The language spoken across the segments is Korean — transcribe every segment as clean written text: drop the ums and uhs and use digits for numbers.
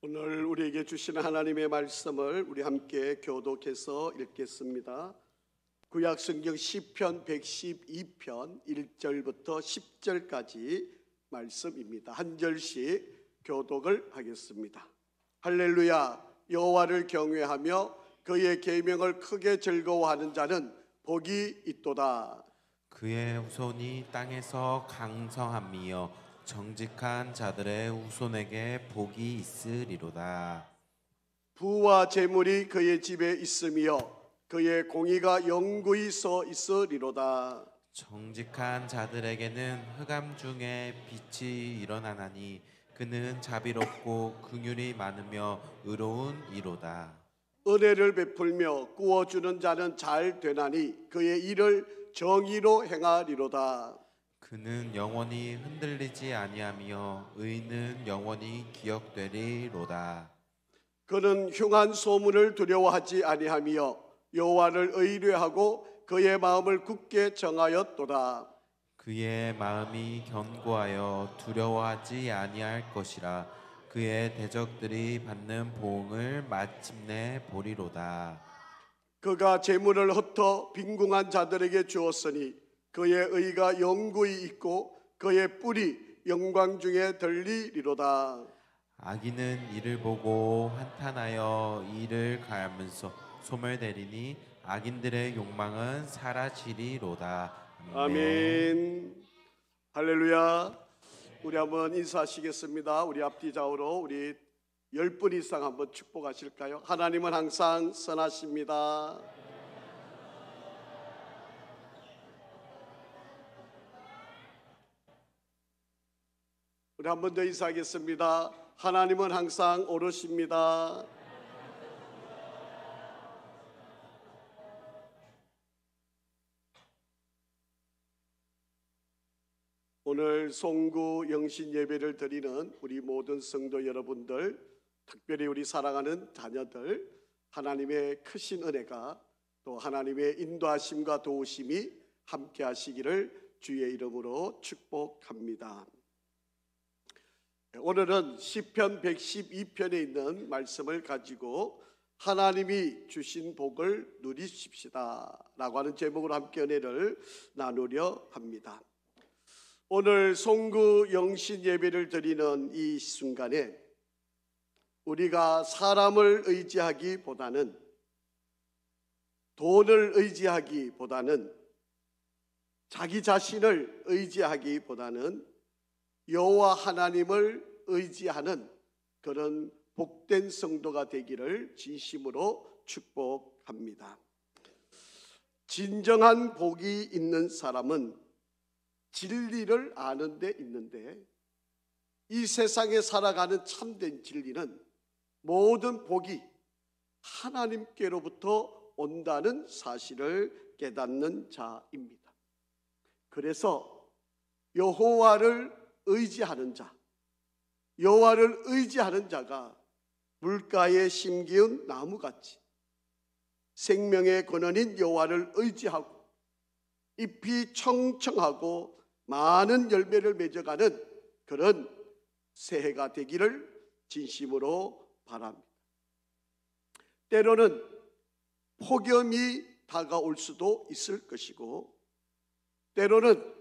오늘 우리에게 주시는 하나님의 말씀을 우리 함께 교독해서 읽겠습니다. 구약 성경 시편 112편 1절부터 10절까지 말씀입니다. 한 절씩 교독을 하겠습니다. 할렐루야. 여호와를 경외하며 그의 계명을 크게 즐거워하는 자는 복이 있도다. 그의 후손이 땅에서 강성함이여 정직한 자들의 후손에게 복이 있으리로다. 부와 재물이 그의 집에 있으며 그의 공의가 영구히 서 있으리로다. 정직한 자들에게는 흑암 중에 빛이 일어나나니 그는 자비롭고 긍휼이 많으며 의로운 이로다. 은혜를 베풀며 구워주는 자는 잘 되나니 그의 일을 정의로 행하리로다. 그는 영원히 흔들리지 아니하며 의는 영원히 기억되리로다. 그는 흉한 소문을 두려워하지 아니하며 여호와를 의뢰하고 그의 마음을 굳게 정하였도다. 그의 마음이 견고하여 두려워하지 아니할 것이라. 그의 대적들이 받는 보응을 마침내 보리로다. 그가 재물을 흩어 빈궁한 자들에게 주었으니 그의 의가 영구히 있고 그의 뿔이 영광 중에 들리리로다. 악인은 이를 보고 한탄하여 이를 가하면서 소멸되리니 악인들의 욕망은 사라지리로다. 아멘. 할렐루야. 우리 한번 인사하시겠습니다. 우리 앞뒤 좌우로 우리 10분 이상 한번 축복하실까요? 하나님은 항상 선하십니다. 우리 한 번 더 인사하겠습니다. 하나님은 항상 옳으십니다. 오늘 송구 영신 예배를 드리는 우리 모든 성도 여러분들, 특별히 우리 사랑하는 자녀들, 하나님의 크신 은혜가 또 하나님의 인도하심과 도우심이 함께 하시기를 주의 이름으로 축복합니다. 오늘은 시편 112편에 있는 말씀을 가지고 하나님이 주신 복을 누리십시다 라고 하는 제목으로 함께 은혜를 나누려 합니다. 오늘 송구 영신 예배를 드리는 이 순간에 우리가 사람을 의지하기보다는, 돈을 의지하기보다는, 자기 자신을 의지하기보다는 여호와 하나님을 의지하는 그런 복된 성도가 되기를 진심으로 축복합니다. 진정한 복이 있는 사람은 진리를 아는 데 있는데, 이 세상에 살아가는 참된 진리는 모든 복이 하나님께로부터 온다는 사실을 깨닫는 자입니다. 그래서 여호와를 의지하는 자, 여호와를 의지하는 자가 물가에 심기운 나무같이 생명의 근원인 여호와를 의지하고 잎이 청청하고 많은 열매를 맺어가는 그런 새해가 되기를 진심으로 바랍니다. 때로는 폭염이 다가올 수도 있을 것이고, 때로는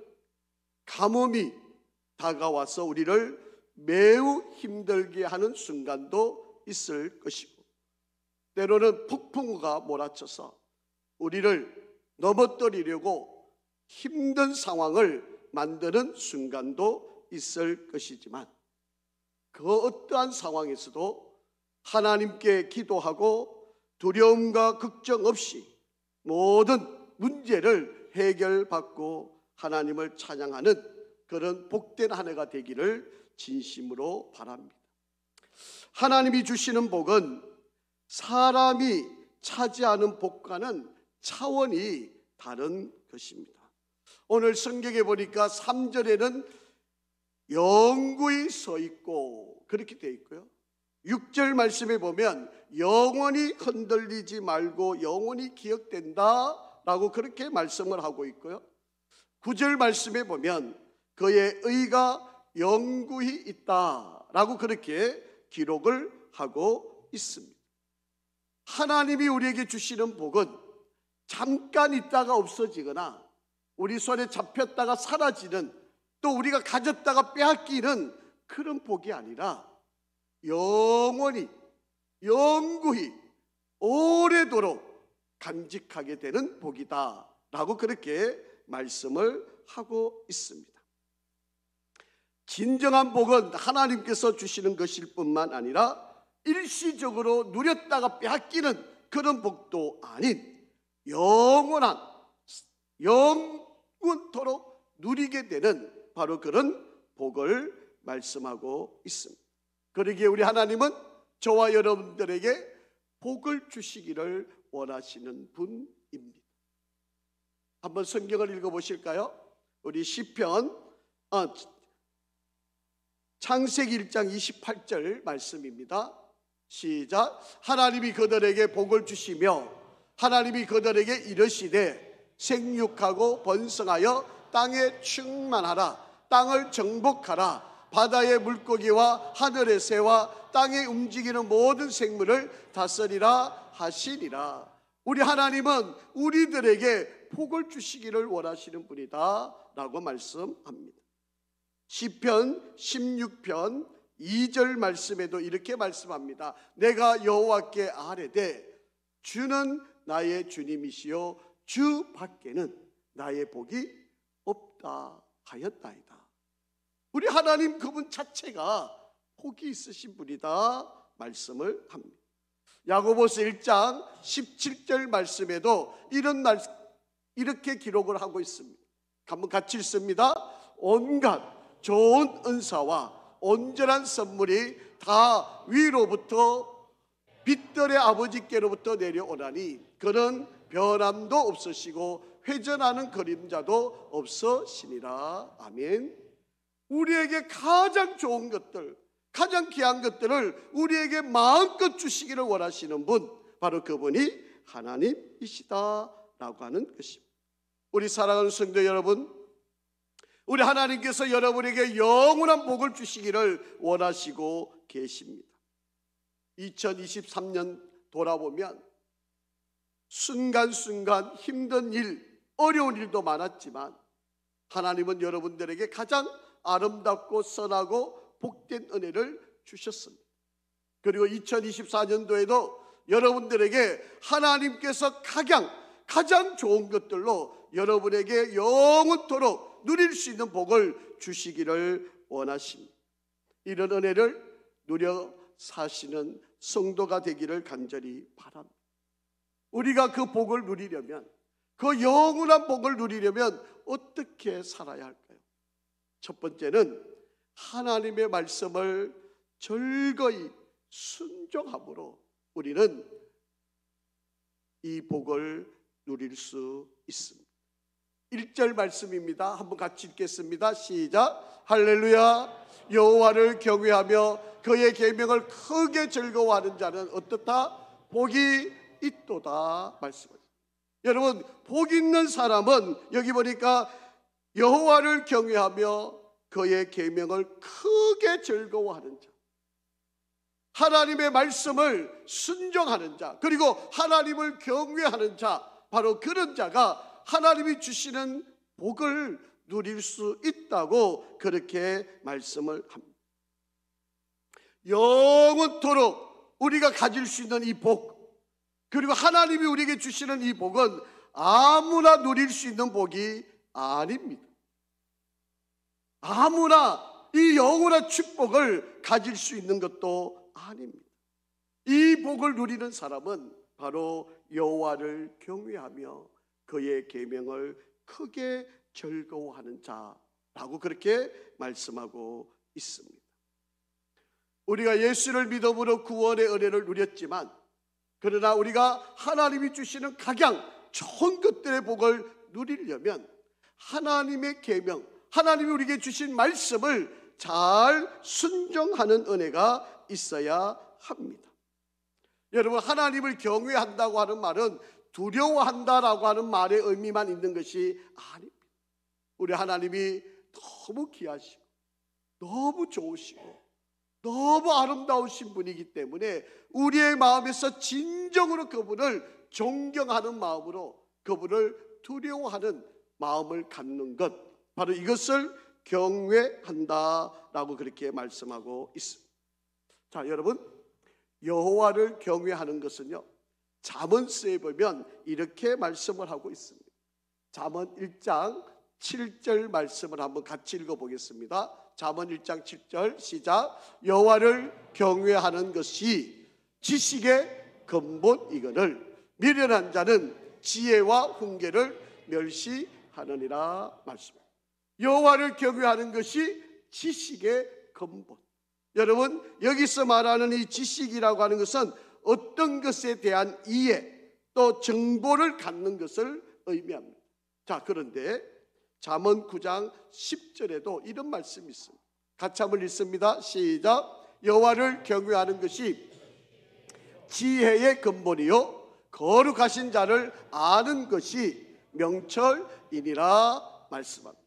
가뭄이 다가와서 우리를 매우 힘들게 하는 순간도 있을 것이고, 때로는 폭풍우가 몰아쳐서 우리를 넘어뜨리려고 힘든 상황을 만드는 순간도 있을 것이지만, 그 어떠한 상황에서도 하나님께 기도하고 두려움과 걱정 없이 모든 문제를 해결받고 하나님을 찬양하는 그런 복된 한 해가 되기를 진심으로 바랍니다. 하나님이 주시는 복은 사람이 차지하는 복과는 차원이 다른 것입니다. 오늘 성경에 보니까 3절에는 영구히 서 있고 그렇게 되어 있고요, 6절 말씀에 보면 영원히 흔들리지 말고 영원히 기억된다 라고 그렇게 말씀을 하고 있고요, 9절 말씀에 보면 그의 의가 영구히 있다라고 그렇게 기록을 하고 있습니다. 하나님이 우리에게 주시는 복은 잠깐 있다가 없어지거나 우리 손에 잡혔다가 사라지는, 또 우리가 가졌다가 빼앗기는 그런 복이 아니라 영원히 영구히 오래도록 간직하게 되는 복이다 라고 그렇게 말씀을 하고 있습니다. 진정한 복은 하나님께서 주시는 것일 뿐만 아니라 일시적으로 누렸다가 빼앗기는 그런 복도 아닌 영원한, 영원토록 누리게 되는 바로 그런 복을 말씀하고 있습니다. 그러기에 우리 하나님은 저와 여러분들에게 복을 주시기를 원하시는 분입니다. 한번 성경을 읽어보실까요? 우리 시편 창세기 1장 28절 말씀입니다. 시작. 하나님이 그들에게 복을 주시며 하나님이 그들에게 이르시되 생육하고 번성하여 땅에 충만하라. 땅을 정복하라. 바다의 물고기와 하늘의 새와 땅에 움직이는 모든 생물을 다스리라 하시니라. 우리 하나님은 우리들에게 복을 주시기를 원하시는 분이다 라고 말씀합니다. 시편 16편 2절 말씀에도 이렇게 말씀합니다. 내가 여호와께 아뢰되 주는 나의 주님이시요 주 밖에는 나의 복이 없다 하였나이다. 우리 하나님 그분 자체가 복이 있으신 분이다 말씀을 합니다. 야고보서 1장 17절 말씀에도 이렇게 기록을 하고 있습니다. 한번 같이 읽습니다. 온갖 좋은 은사와 온전한 선물이 다 위로부터 빛들의 아버지께로부터 내려오나니 그는 변함도 없으시고 회전하는 그림자도 없으시니라. 아멘. 우리에게 가장 좋은 것들, 가장 귀한 것들을 우리에게 마음껏 주시기를 원하시는 분, 바로 그분이 하나님이시다라고 하는 것입니다. 우리 사랑하는 성도 여러분, 우리 하나님께서 여러분에게 영원한 복을 주시기를 원하시고 계십니다. 2023년 돌아보면 순간순간 힘든 일, 어려운 일도 많았지만 하나님은 여러분들에게 가장 아름답고 선하고 복된 은혜를 주셨습니다. 그리고 2024년도에도 여러분들에게 하나님께서 가장 좋은 것들로 여러분에게 영원토록 누릴 수 있는 복을 주시기를 원하십니다. 이런 은혜를 누려 사시는 성도가 되기를 간절히 바랍니다. 우리가 그 복을 누리려면, 그 영원한 복을 누리려면 어떻게 살아야 할까요? 첫 번째는 하나님의 말씀을 즐거이 순종함으로 우리는 이 복을 누릴 수 있습니다. 1절 말씀입니다. 한번 같이 읽겠습니다. 시작. 할렐루야. 여호와를 경외하며 그의 계명을 크게 즐거워하는 자는 어떻다? 복이 있도다 말씀하십니다. 여러분, 복 있는 사람은 여기 보니까 여호와를 경외하며 그의 계명을 크게 즐거워하는 자, 하나님의 말씀을 순종하는 자, 그리고 하나님을 경외하는 자, 바로 그런 자가 하나님이 주시는 복을 누릴 수 있다고 그렇게 말씀을 합니다. 영원토록 우리가 가질 수 있는 이 복, 그리고 하나님이 우리에게 주시는 이 복은 아무나 누릴 수 있는 복이 아닙니다. 아무나 이 영원한 축복을 가질 수 있는 것도 아닙니다. 이 복을 누리는 사람은 바로 여호와를 경외하며 그의 계명을 크게 즐거워하는 자라고 그렇게 말씀하고 있습니다. 우리가 예수를 믿음으로 구원의 은혜를 누렸지만, 그러나 우리가 하나님이 주시는 각양 좋은 것들의 복을 누리려면 하나님의 계명, 하나님이 우리에게 주신 말씀을 잘 순종하는 은혜가 있어야 합니다. 여러분, 하나님을 경외한다고 하는 말은 두려워한다라고 하는 말의 의미만 있는 것이 아닙니다. 우리 하나님이 너무 귀하시고 너무 좋으시고 너무 아름다우신 분이기 때문에 우리의 마음에서 진정으로 그분을 존경하는 마음으로 그분을 두려워하는 마음을 갖는 것, 바로 이것을 경외한다라고 그렇게 말씀하고 있습니다. 자, 여러분, 여호와를 경외하는 것은요, 잠언서에 보면 이렇게 말씀을 하고 있습니다. 잠언 1장 7절 말씀을 한번 같이 읽어보겠습니다. 잠언 1장 7절 시작. 여호와를 경외하는 것이 지식의 근본이거늘 미련한 자는 지혜와 훈계를 멸시하느니라 말씀. 여호와를 경외하는 것이 지식의 근본. 여러분, 여기서 말하는 이 지식이라고 하는 것은 어떤 것에 대한 이해 또 정보를 갖는 것을 의미합니다. 자, 그런데 잠언 9장 10절에도 이런 말씀이 있습니다. 같이 한번 읽습니다. 시작. 여호와를 경외하는 것이 지혜의 근본이요 거룩하신 자를 아는 것이 명철이니라 말씀합니다.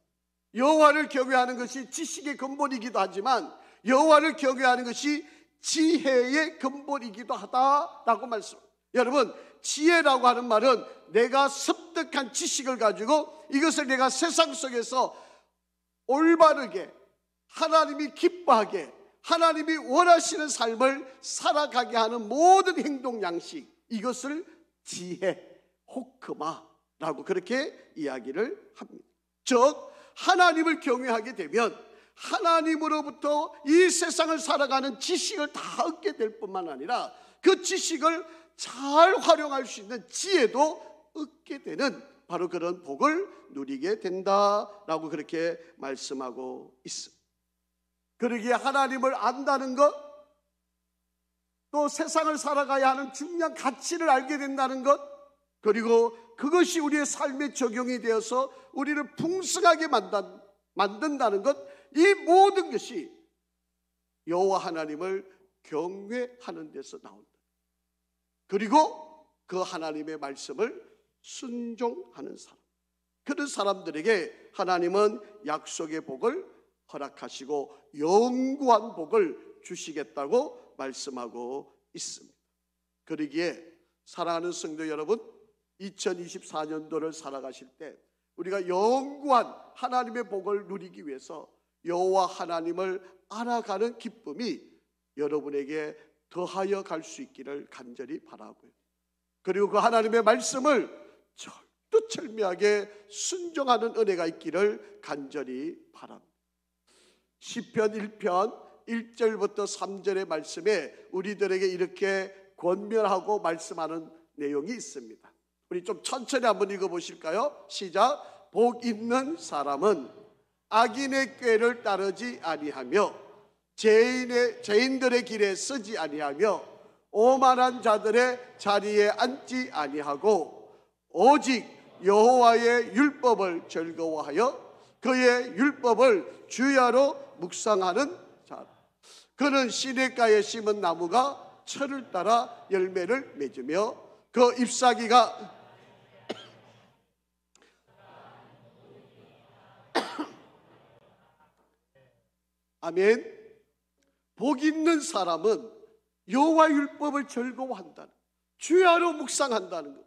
여호와를 경외하는 것이 지식의 근본이기도 하지만 여호와를 경외하는 것이 지혜의 근본이기도 하다라고 말씀합니다. 여러분, 지혜라고 하는 말은 내가 습득한 지식을 가지고 이것을 내가 세상 속에서 올바르게 하나님이 기뻐하게 하나님이 원하시는 삶을 살아가게 하는 모든 행동 양식, 이것을 지혜, 호크마라고 그렇게 이야기를 합니다. 즉 하나님을 경외하게 되면 하나님으로부터 이 세상을 살아가는 지식을 다 얻게 될 뿐만 아니라 그 지식을 잘 활용할 수 있는 지혜도 얻게 되는 바로 그런 복을 누리게 된다라고 그렇게 말씀하고 있습니다. 그러기에 하나님을 안다는 것, 또 세상을 살아가야 하는 중요한 가치를 알게 된다는 것, 그리고 그것이 우리의 삶에 적용이 되어서 우리를 풍성하게 만든다는 것, 이 모든 것이 여호와 하나님을 경외하는 데서 나온다. 그리고 그 하나님의 말씀을 순종하는 사람, 그런 사람들에게 하나님은 약속의 복을 허락하시고 영구한 복을 주시겠다고 말씀하고 있습니다. 그러기에 사랑하는 성도 여러분, 2024년도를 살아가실 때 우리가 영구한 하나님의 복을 누리기 위해서 여호와 하나님을 알아가는 기쁨이 여러분에게 더하여 갈 수 있기를 간절히 바라고요. 그리고 그 하나님의 말씀을 철두철미하게 순종하는 은혜가 있기를 간절히 바랍니다. 시편 1편 1절부터 3절의 말씀에 우리들에게 이렇게 권면하고 말씀하는 내용이 있습니다. 우리 좀 천천히 한번 읽어보실까요? 시작. 복 있는 사람은 악인의 꾀를 따르지 아니하며 죄인들의 길에 서지 아니하며 오만한 자들의 자리에 앉지 아니하고 오직 여호와의 율법을 즐거워하여 그의 율법을 주야로 묵상하는 자. 그는 시냇가에 심은 나무가 철을 따라 열매를 맺으며 그 잎사귀가 아멘. 복 있는 사람은 여호와 율법을 즐거워한다는, 주야로 묵상한다는 것,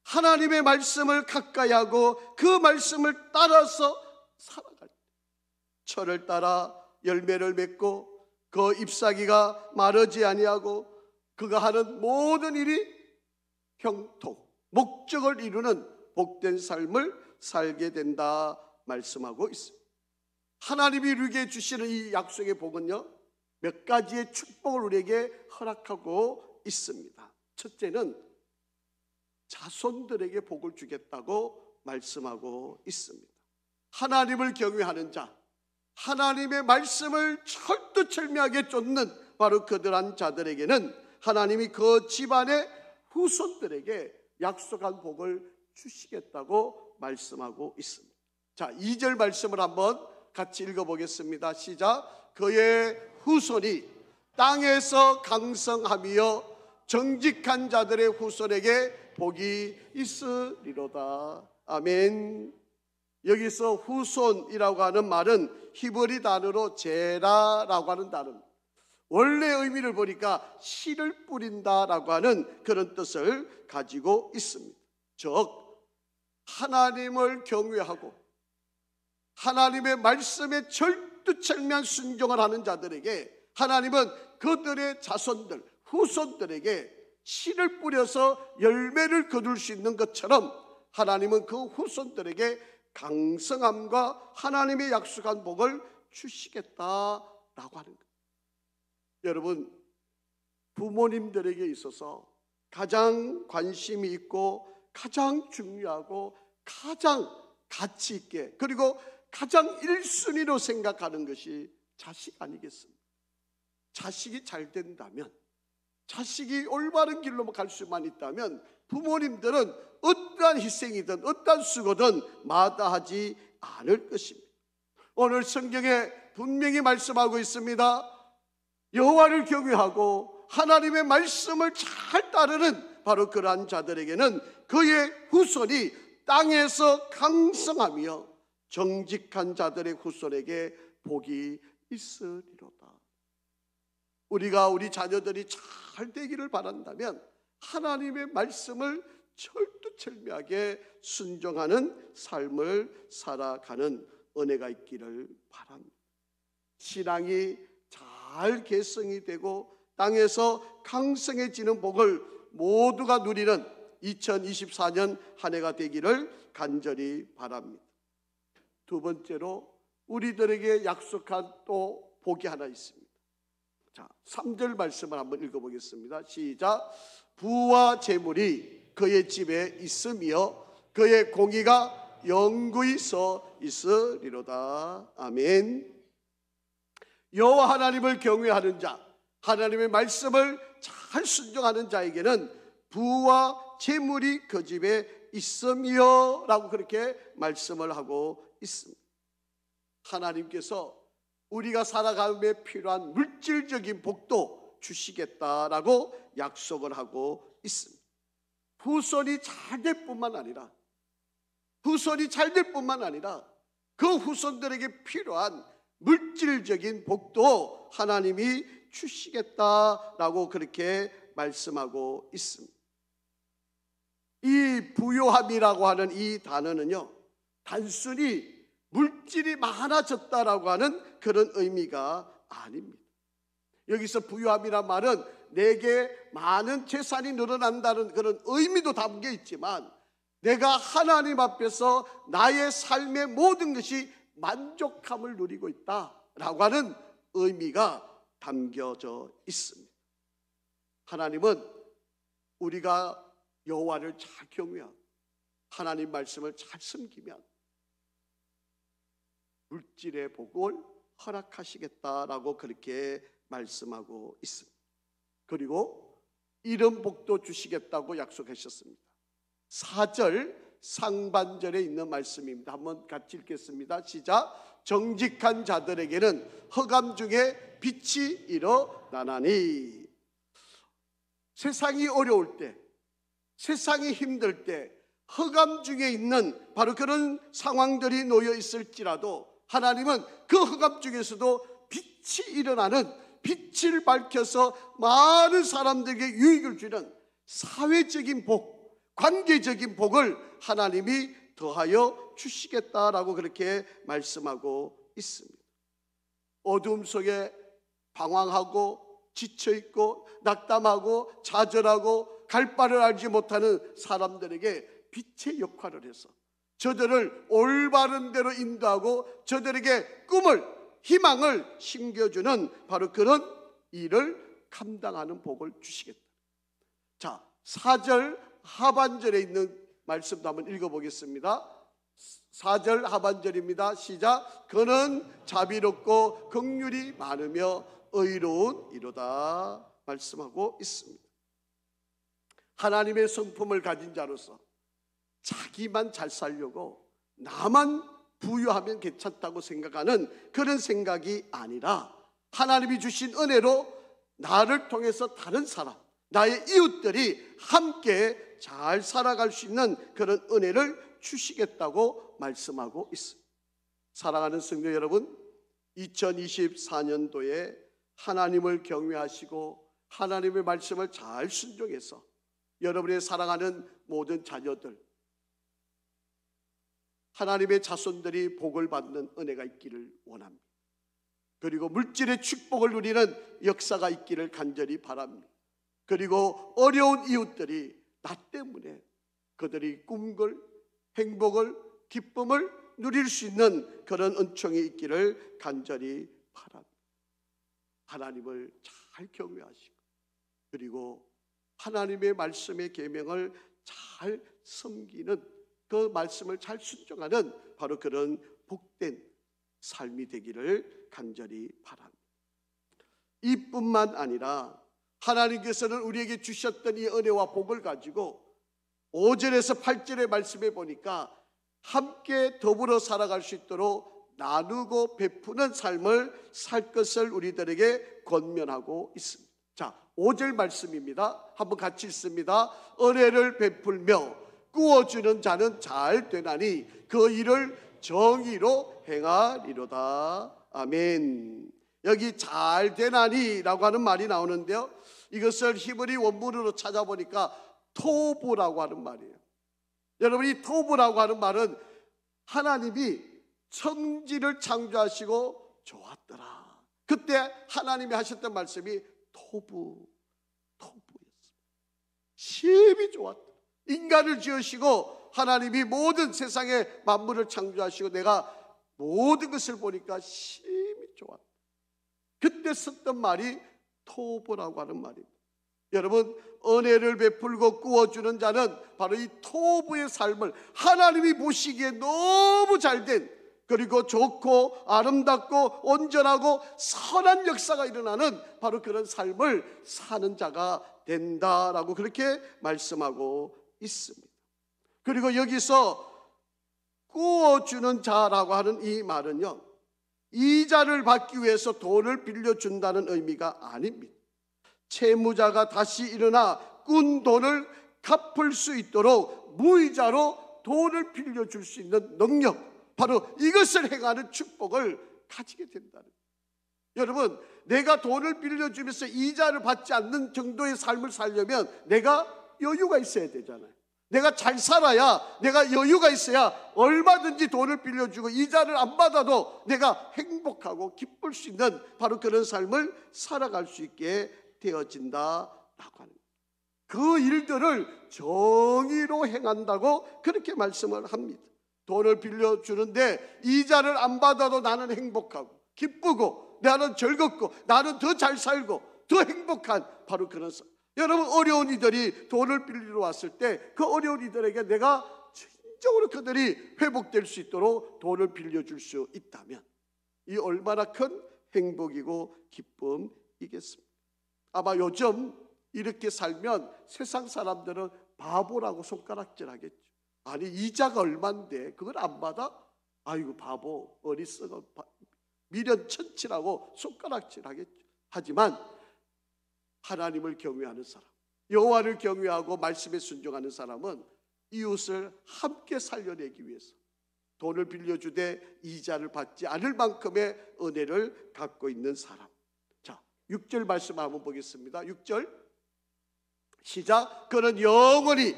하나님의 말씀을 가까이 하고 그 말씀을 따라서 살아갈 때 철을 따라 열매를 맺고 그 잎사귀가 마르지 아니하고 그가 하는 모든 일이 형통, 목적을 이루는 복된 삶을 살게 된다 말씀하고 있습니다. 하나님이 우리에게 주시는 이 약속의 복은요, 몇 가지의 축복을 우리에게 허락하고 있습니다. 첫째는 자손들에게 복을 주겠다고 말씀하고 있습니다. 하나님을 경외하는 자, 하나님의 말씀을 철두철미하게 쫓는 바로 그들한 자들에게는 하나님이 그 집안의 후손들에게 약속한 복을 주시겠다고 말씀하고 있습니다. 자, 2절 말씀을 한번 같이 읽어보겠습니다. 시작. 그의 후손이 땅에서 강성하며 정직한 자들의 후손에게 복이 있으리로다. 아멘. 여기서 후손이라고 하는 말은 히브리 단어로 제라라고 하는 단어입니다. 원래 의미를 보니까 씨를 뿌린다라고 하는 그런 뜻을 가지고 있습니다. 즉 하나님을 경외하고 하나님의 말씀에 절두철미한 순종을 하는 자들에게 하나님은 그들의 자손들, 후손들에게 씨를 뿌려서 열매를 거둘 수 있는 것처럼 하나님은 그 후손들에게 강성함과 하나님의 약속한 복을 주시겠다라고 하는 거예요. 여러분, 부모님들에게 있어서 가장 관심이 있고 가장 중요하고 가장 가치 있게 그리고 가장 1순위로 생각하는 것이 자식 아니겠습니까? 자식이 잘 된다면, 자식이 올바른 길로 갈 수만 있다면 부모님들은 어떠한 희생이든 어떠한 수고든 마다하지 않을 것입니다. 오늘 성경에 분명히 말씀하고 있습니다. 여호와를 경외하고 하나님의 말씀을 잘 따르는 바로 그러한 자들에게는 그의 후손이 땅에서 강성하며 정직한 자들의 후손에게 복이 있으리로다. 우리가 우리 자녀들이 잘 되기를 바란다면 하나님의 말씀을 철두철미하게 순종하는 삶을 살아가는 은혜가 있기를 바랍니다. 신앙이 잘 개성이 되고 땅에서 강성해지는 복을 모두가 누리는 2024년 한 해가 되기를 간절히 바랍니다. 두 번째로 우리들에게 약속한 또 복이 하나 있습니다. 자, 3절 말씀을 한번 읽어보겠습니다. 시작. 부와 재물이 그의 집에 있으며 그의 공의가 영구히 서 있으리로다. 아멘. 여호와 하나님을 경외하는 자, 하나님의 말씀을 잘 순종하는 자에게는 부와 재물이 그 집에 있으며 라고 그렇게 말씀을 하고 있습니다. 하나님께서 우리가 살아감에 필요한 물질적인 복도 주시겠다라고 약속을 하고 있습니다. 후손이 잘 될 뿐만 아니라 그 후손들에게 필요한 물질적인 복도 하나님이 주시겠다라고 그렇게 말씀하고 있습니다. 이 부요함이라고 하는 이 단어는요, 단순히 물질이 많아졌다라고 하는 그런 의미가 아닙니다. 여기서 부요함이란 말은 내게 많은 재산이 늘어난다는 그런 의미도 담겨 있지만 내가 하나님 앞에서 나의 삶의 모든 것이 만족함을 누리고 있다라고 하는 의미가 담겨져 있습니다. 하나님은 우리가 여호와를 잘 경외하고 하나님 말씀을 잘 숨기면 물질의 복을 허락하시겠다라고 그렇게 말씀하고 있습니다. 그리고 이런 복도 주시겠다고 약속하셨습니다. 4절 상반절에 있는 말씀입니다. 한번 같이 읽겠습니다. 시작. 정직한 자들에게는 흑암 중에 빛이 일어나나니. 세상이 어려울 때, 세상이 힘들 때 흑암 중에 있는 바로 그런 상황들이 놓여 있을지라도 하나님은 그 흑암 중에서도 빛이 일어나는, 빛을 밝혀서 많은 사람들에게 유익을 주는 사회적인 복, 관계적인 복을 하나님이 더하여 주시겠다라고 그렇게 말씀하고 있습니다. 어두움 속에 방황하고 지쳐있고 낙담하고 좌절하고 갈 바를 알지 못하는 사람들에게 빛의 역할을 해서 저들을 올바른 대로 인도하고 저들에게 꿈을, 희망을 심겨주는 바로 그런 일을 감당하는 복을 주시겠다. 자, 4절 하반절에 있는 말씀도 한번 읽어보겠습니다. 4절 하반절입니다. 시작. 그는 자비롭고 긍휼이 많으며 의로운 이로다 말씀하고 있습니다. 하나님의 성품을 가진 자로서 자기만 잘 살려고 나만 부유하면 괜찮다고 생각하는 그런 생각이 아니라 하나님이 주신 은혜로 나를 통해서 다른 사람, 나의 이웃들이 함께 잘 살아갈 수 있는 그런 은혜를 주시겠다고 말씀하고 있습니다. 사랑하는 성도 여러분, 2024년도에 하나님을 경외하시고 하나님의 말씀을 잘 순종해서 여러분의 사랑하는 모든 자녀들, 하나님의 자손들이 복을 받는 은혜가 있기를 원합니다. 그리고 물질의 축복을 누리는 역사가 있기를 간절히 바랍니다. 그리고 어려운 이웃들이 나 때문에 그들이 꿈을, 행복을, 기쁨을 누릴 수 있는 그런 은총이 있기를 간절히 바랍니다. 하나님을 잘 경외하시고 그리고 하나님의 말씀의 계명을 잘 섬기는, 그 말씀을 잘 순종하는 바로 그런 복된 삶이 되기를 간절히 바랍니다. 이뿐만 아니라 하나님께서는 우리에게 주셨던 이 은혜와 복을 가지고 5절에서 8절의 말씀에 보니까 함께 더불어 살아갈 수 있도록 나누고 베푸는 삶을 살 것을 우리들에게 권면하고 있습니다. 자, 5절 말씀입니다. 한번 같이 읽습니다. 은혜를 베풀며 구워주는 자는 잘 되나니 그 일을 정의로 행하리로다. 아멘. 여기 잘 되나니라고 하는 말이 나오는데요, 이것을 히브리 원문으로 찾아보니까 토부라고 하는 말이에요. 여러분, 이 토부라고 하는 말은 하나님이 천지를 창조하시고 좋았더라, 그때 하나님이 하셨던 말씀이 토부였습니다. 심히 좋았다. 인간을 지으시고 하나님이 모든 세상의 만물을 창조하시고 내가 모든 것을 보니까 심히 좋았다. 그때 썼던 말이 토부라고 하는 말입니다. 여러분, 은혜를 베풀고 구워주는 자는 바로 이 토부의 삶을 하나님이 보시기에 너무 잘된, 그리고 좋고 아름답고 온전하고 선한 역사가 일어나는 바로 그런 삶을 사는 자가 된다라고 그렇게 말씀하고 있습니다. 그리고 여기서 구워주는 자라고 하는 이 말은요, 이자를 받기 위해서 돈을 빌려준다는 의미가 아닙니다. 채무자가 다시 일어나 꾼 돈을 갚을 수 있도록 무이자로 돈을 빌려줄 수 있는 능력, 바로 이것을 행하는 축복을 가지게 된다는 거예요. 여러분, 내가 돈을 빌려주면서 이자를 받지 않는 정도의 삶을 살려면 내가 여유가 있어야 되잖아요. 내가 잘 살아야, 내가 여유가 있어야 얼마든지 돈을 빌려주고 이자를 안 받아도 내가 행복하고 기쁠 수 있는 바로 그런 삶을 살아갈 수 있게 되어진다라고 하는 거예요. 그 일들을 정의로 행한다고 그렇게 말씀을 합니다. 돈을 빌려주는데 이자를 안 받아도 나는 행복하고 기쁘고 나는 즐겁고 나는 더 잘 살고 더 행복한 바로 그런 삶. 여러분, 어려운 이들이 돈을 빌리러 왔을 때 그 어려운 이들에게 내가 진정으로 그들이 회복될 수 있도록 돈을 빌려줄 수 있다면 이 얼마나 큰 행복이고 기쁨이겠습니까? 아마 요즘 이렇게 살면 세상 사람들은 바보라고 손가락질하겠죠. 아니, 이자가 얼만데 그걸 안 받아? 아이고 바보, 어리석어, 미련천치라고 손가락질하겠죠. 하지만 하나님을 경외하는 사람, 여호와를 경외하고 말씀에 순종하는 사람은 이웃을 함께 살려내기 위해서 돈을 빌려주되 이자를 받지 않을 만큼의 은혜를 갖고 있는 사람. 자, 6절 말씀 한번 보겠습니다. 6절 시작. 그는 영원히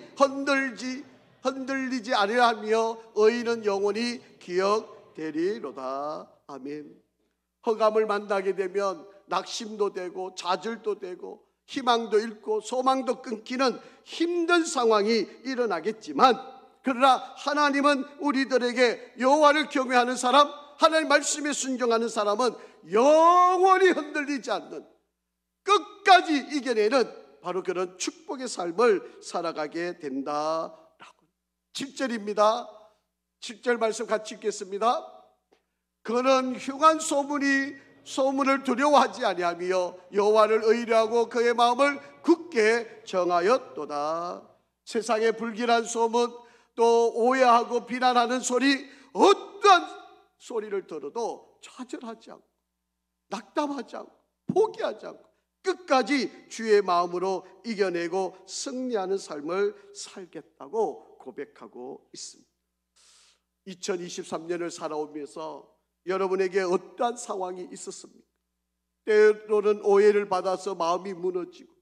흔들리지 아니하며 의인은 영원히 기억되리로다. 아멘. 허감을 만나게 되면 낙심도 되고 좌절도 되고 희망도 잃고 소망도 끊기는 힘든 상황이 일어나겠지만, 그러나 하나님은 우리들에게 여호와를 경외하는 사람, 하나님 말씀에 순종하는 사람은 영원히 흔들리지 않는, 끝까지 이겨내는 바로 그런 축복의 삶을 살아가게 된다라고. 7절입니다. 7절 말씀 같이 읽겠습니다. 그는 흉한 소문을 두려워하지 아니하며 여호와를 의뢰하고 그의 마음을 굳게 정하였도다. 세상의 불길한 소문, 또 오해하고 비난하는 소리, 어떠한 소리를 들어도 좌절하지 않고 낙담하지 않고 포기하지 않고 끝까지 주의 마음으로 이겨내고 승리하는 삶을 살겠다고 고백하고 있습니다. 2023년을 살아오면서 여러분에게 어떠한 상황이 있었습니까? 때로는 오해를 받아서 마음이 무너지고,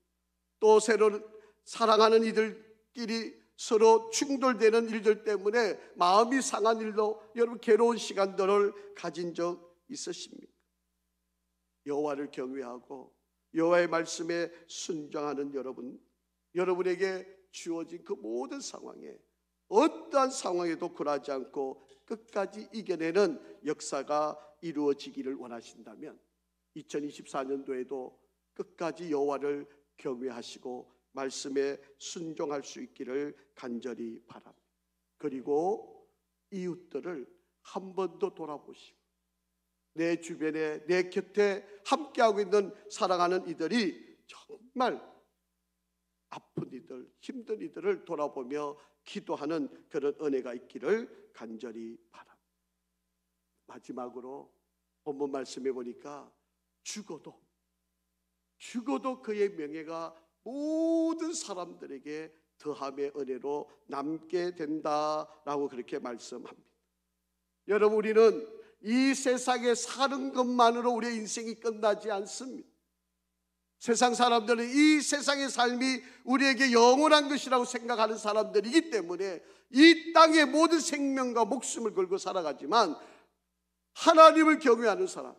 또 새로는 사랑하는 이들끼리 서로 충돌되는 일들 때문에 마음이 상한 일로 여러분 괴로운 시간들을 가진 적 있으십니까? 여호와를 경외하고 여호와의 말씀에 순종하는 여러분에게 주어진 그 모든 상황에, 어떠한 상황에도 굴하지 않고 끝까지 이겨내는 역사가 이루어지기를 원하신다면 2024년도에도 끝까지 여호와를 경외하시고 말씀에 순종할 수 있기를 간절히 바랍니다. 그리고 이웃들을 한 번 더 돌아보시고, 내 주변에 내 곁에 함께하고 있는 사랑하는 이들이 정말 아픈 이들, 힘든 이들을 돌아보며 기도하는 그런 은혜가 있기를 간절히 바랍니다. 마지막으로 본문 말씀해 보니까 죽어도 그의 명예가 모든 사람들에게 더함의 은혜로 남게 된다라고 그렇게 말씀합니다. 여러분, 우리는 이 세상에 사는 것만으로 우리의 인생이 끝나지 않습니다. 세상 사람들은 이 세상의 삶이 우리에게 영원한 것이라고 생각하는 사람들이기 때문에 이 땅의 모든 생명과 목숨을 걸고 살아가지만, 하나님을 경외하는 사람,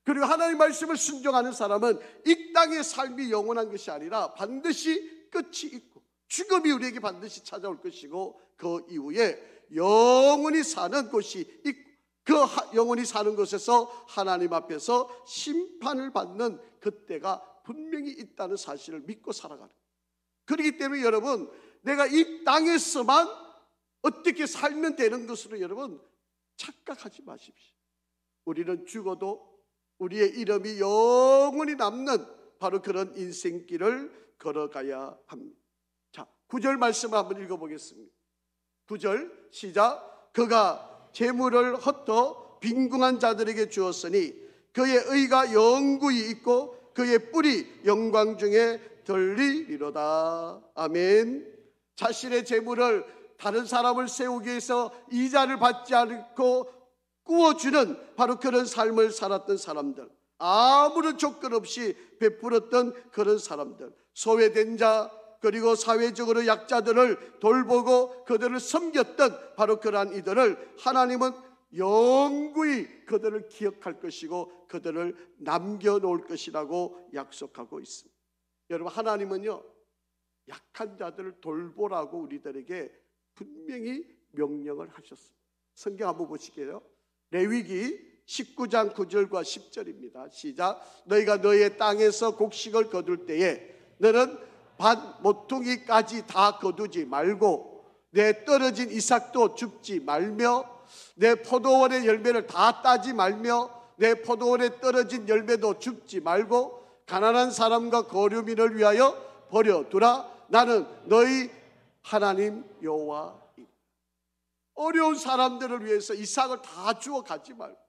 그리고 하나님 말씀을 순종하는 사람은 이 땅의 삶이 영원한 것이 아니라 반드시 끝이 있고 죽음이 우리에게 반드시 찾아올 것이고, 그 이후에 영원히 사는 곳이 있고, 그 영원히 사는 곳에서 하나님 앞에서 심판을 받는 그때가 분명히 있다는 사실을 믿고 살아가는 거예요. 그렇기 때문에 여러분, 내가 이 땅에서만 어떻게 살면 되는 것으로 여러분 착각하지 마십시오. 우리는 죽어도 우리의 이름이 영원히 남는 바로 그런 인생길을 걸어가야 합니다. 자, 9절 말씀을 한번 읽어보겠습니다. 9절 시작. 그가 재물을 헛되어 빈궁한 자들에게 주었으니 그의 의가 영구히 있고 그의 뿔이 영광 중에 들리리로다. 아멘. 자신의 재물을 다른 사람을 세우기 위해서 이자를 받지 않고 꾸어주는 바로 그런 삶을 살았던 사람들, 아무런 조건 없이 베풀었던 그런 사람들, 소외된 자, 그리고 사회적으로 약자들을 돌보고 그들을 섬겼던 바로 그러한 이들을 하나님은 영구히 그들을 기억할 것이고 그들을 남겨놓을 것이라고 약속하고 있습니다. 여러분, 하나님은요, 약한 자들을 돌보라고 우리들에게 분명히 명령을 하셨습니다. 성경 한번 보시게요. 레위기 19장 9절과 10절입니다. 시작. 너희가 너희의 땅에서 곡식을 거둘 때에 너는 반 모퉁이까지 다 거두지 말고 내 떨어진 이삭도 줍지 말며 내 포도원의 열매를 다 따지 말며 내 포도원에 떨어진 열매도 줍지 말고 가난한 사람과 거류민을 위하여 버려두라. 나는 너희 하나님 여호와이다. 어려운 사람들을 위해서 이삭을 다 주워 가지 말고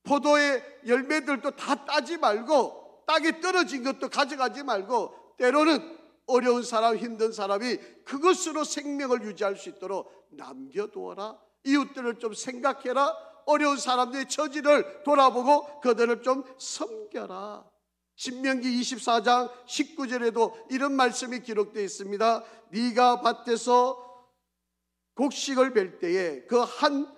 포도의 열매들도 다 따지 말고 땅에 떨어진 것도 가져가지 말고, 때로는 어려운 사람, 힘든 사람이 그것으로 생명을 유지할 수 있도록 남겨두어라. 이웃들을 좀 생각해라. 어려운 사람들의 처지를 돌아보고 그들을 좀 섬겨라. 신명기 24장 19절에도 이런 말씀이 기록되어 있습니다. 네가 밭에서 곡식을 벨 때에 그 한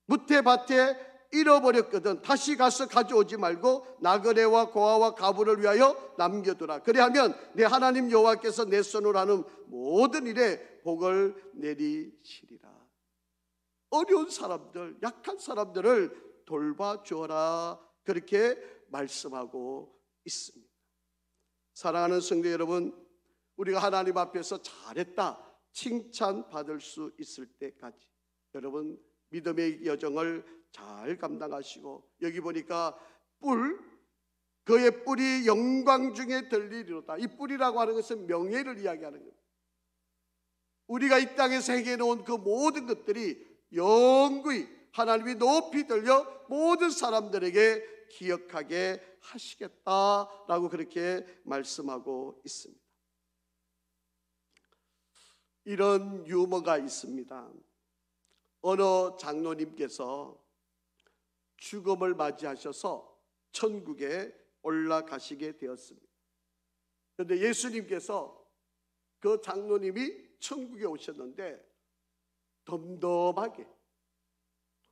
무태밭에 잃어버렸거든 다시 가서 가져오지 말고 나그네와 고아와 가부를 위하여 남겨두라. 그리하면 내 하나님 여호와께서 내 손으로 하는 모든 일에 복을 내리시리라. 어려운 사람들, 약한 사람들을 돌봐주어라. 그렇게 말씀하고 있습니다. 사랑하는 성도 여러분, 우리가 하나님 앞에서 잘했다 칭찬받을 수 있을 때까지 여러분 믿음의 여정을 잘 감당하시고, 여기 보니까 그의 뿔이 영광 중에 들리리로다. 이 뿔이라고 하는 것은 명예를 이야기하는 겁니다. 우리가 이 땅에서 행해놓은 그 모든 것들이 영구히 하나님이 높이 들려 모든 사람들에게 기억하게 하시겠다라고 그렇게 말씀하고 있습니다. 이런 유머가 있습니다. 어느 장로님께서 죽음을 맞이하셔서 천국에 올라가시게 되었습니다. 그런데 예수님께서 그 장로님이 천국에 오셨는데 덤덤하게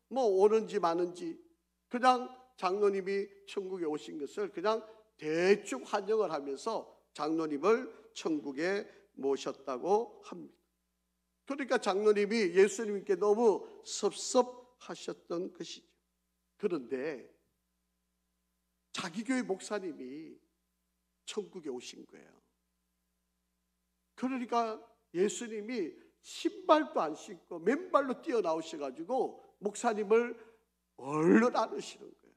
뭐 오는지 마는지 그냥 장로님이 천국에 오신 것을 그냥 대충 환영을 하면서 장로님을 천국에 모셨다고 합니다. 그러니까 장로님이 예수님께 너무 섭섭하셨던 것이죠. 그런데 자기 교회 목사님이 천국에 오신 거예요. 그러니까 예수님이 신발도 안 신고 맨발로 뛰어나오셔가지고 목사님을 얼른 안으시는 거예요.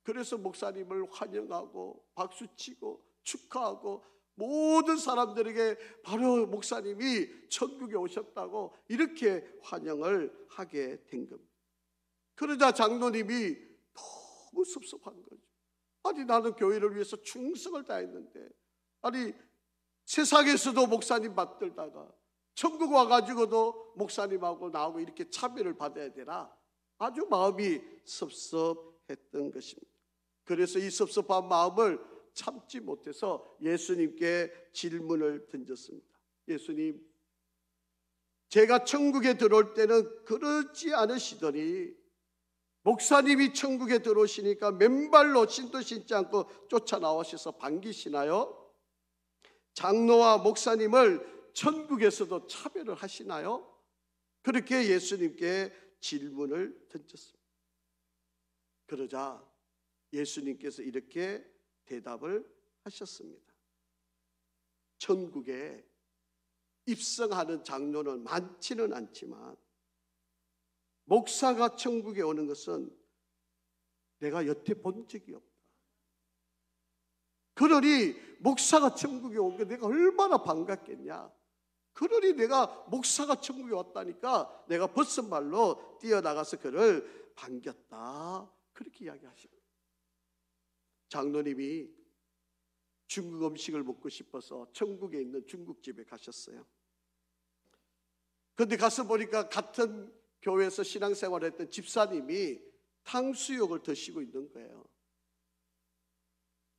그래서 목사님을 환영하고 박수치고 축하하고 모든 사람들에게 바로 목사님이 천국에 오셨다고 이렇게 환영을 하게 된 겁니다. 그러자 장로님이 너무 섭섭한 거죠. 아니 나는 교회를 위해서 충성을 다했는데 아니 세상에서도 목사님 받들다가 천국 와가지고도 목사님하고 나하고 이렇게 차별을 받아야 되나 아주 마음이 섭섭했던 것입니다. 그래서 이 섭섭한 마음을 참지 못해서 예수님께 질문을 던졌습니다. 예수님, 제가 천국에 들어올 때는 그러지 않으시더니 목사님이 천국에 들어오시니까 맨발로 신도 신지 않고 쫓아나오셔서 반기시나요? 장로와 목사님을 천국에서도 차별을 하시나요? 그렇게 예수님께 질문을 던졌습니다. 그러자 예수님께서 이렇게 대답을 하셨습니다. 천국에 입성하는 장로는 많지는 않지만 목사가 천국에 오는 것은 내가 여태 본 적이 없다. 그러니 목사가 천국에 온 게 내가 얼마나 반갑겠냐. 그러니 내가 목사가 천국에 왔다니까 내가 벗은 발로 뛰어나가서 그를 반겼다. 그렇게 이야기하십니다. 장로님이 중국 음식을 먹고 싶어서 천국에 있는 중국집에 가셨어요. 그런데 가서 보니까 같은 교회에서 신앙생활을 했던 집사님이 탕수육을 드시고 있는 거예요.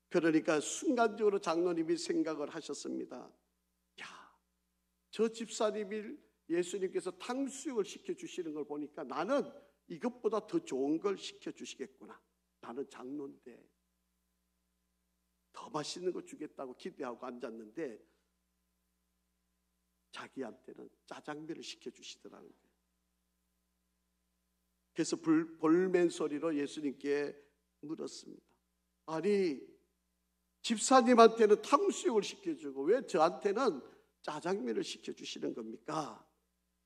그러니까 순간적으로 장로님이 생각을 하셨습니다. 야, 저 집사님이 예수님께서 탕수육을 시켜주시는 걸 보니까 나는 이것보다 더 좋은 걸 시켜주시겠구나. 나는 장로인데 더 맛있는 거 주겠다고 기대하고 앉았는데 자기한테는 짜장면을 시켜주시더라는 거예요. 그래서 볼멘 소리로 예수님께 물었습니다. 아니 집사님한테는 탕수육을 시켜주고 왜 저한테는 짜장면을 시켜주시는 겁니까?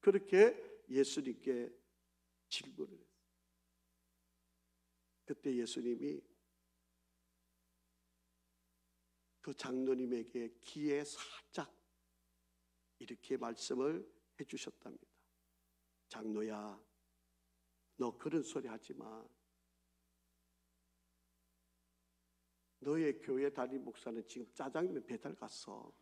그렇게 예수님께 질문을 했어요. 그때 예수님이 그 장로님에게 귀에 살짝 이렇게 말씀을 해주셨답니다. 장로야, 너 그런 소리 하지 마. 너의 교회 담임 목사는 지금 짜장면 배달 갔어.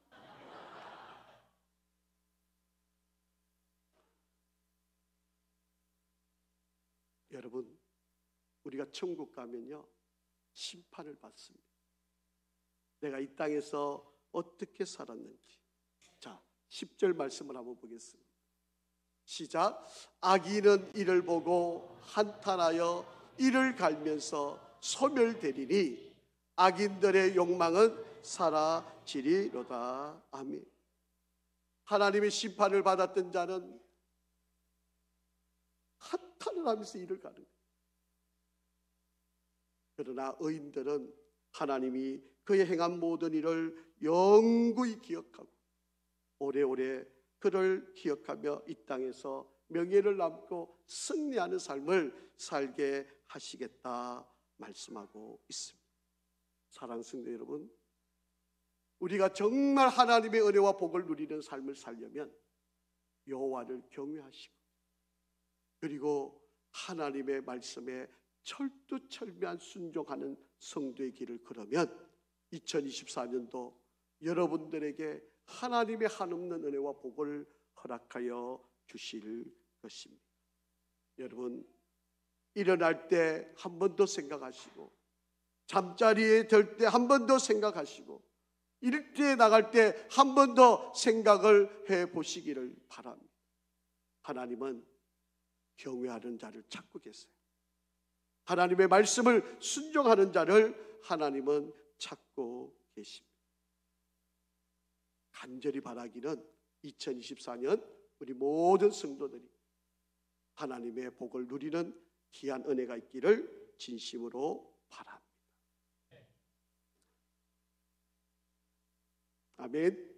여러분, 우리가 천국 가면요 심판을 받습니다. 내가 이 땅에서 어떻게 살았는지. 자, 10절 말씀을 한번 보겠습니다. 시작. 악인은 이를 보고 한탄하여 이를 갈면서 소멸되리니 악인들의 욕망은 사라지리로다. 아멘. 하나님의 심판을 받았던 자는 한탄을 하면서 이를 가는 거예요. 그러나 의인들은 하나님이 그의 행한 모든 일을 영구히 기억하고 오래오래 그를 기억하며 이 땅에서 명예를 남고 승리하는 삶을 살게 하시겠다 말씀하고 있습니다. 사랑하는 성도 여러분, 우리가 정말 하나님의 은혜와 복을 누리는 삶을 살려면 여호와를 경외하시고 그리고 하나님의 말씀에 철두철미한 순종하는 성도의 길을 걸으면 2024년도 여러분들에게 하나님의 한없는 은혜와 복을 허락하여 주실 것입니다. 여러분, 일어날 때 한 번 더 생각하시고, 잠자리에 들 때 한 번 더 생각하시고, 일터에 나갈 때 한 번 더 생각을 해 보시기를 바랍니다. 하나님은 경외하는 자를 찾고 계세요. 하나님의 말씀을 순종하는 자를 하나님은 찾고 계십니다. 간절히 바라기는 2024년 우리 모든 성도들이 하나님의 복을 누리는 귀한 은혜가 있기를 진심으로 바랍니다. 아멘.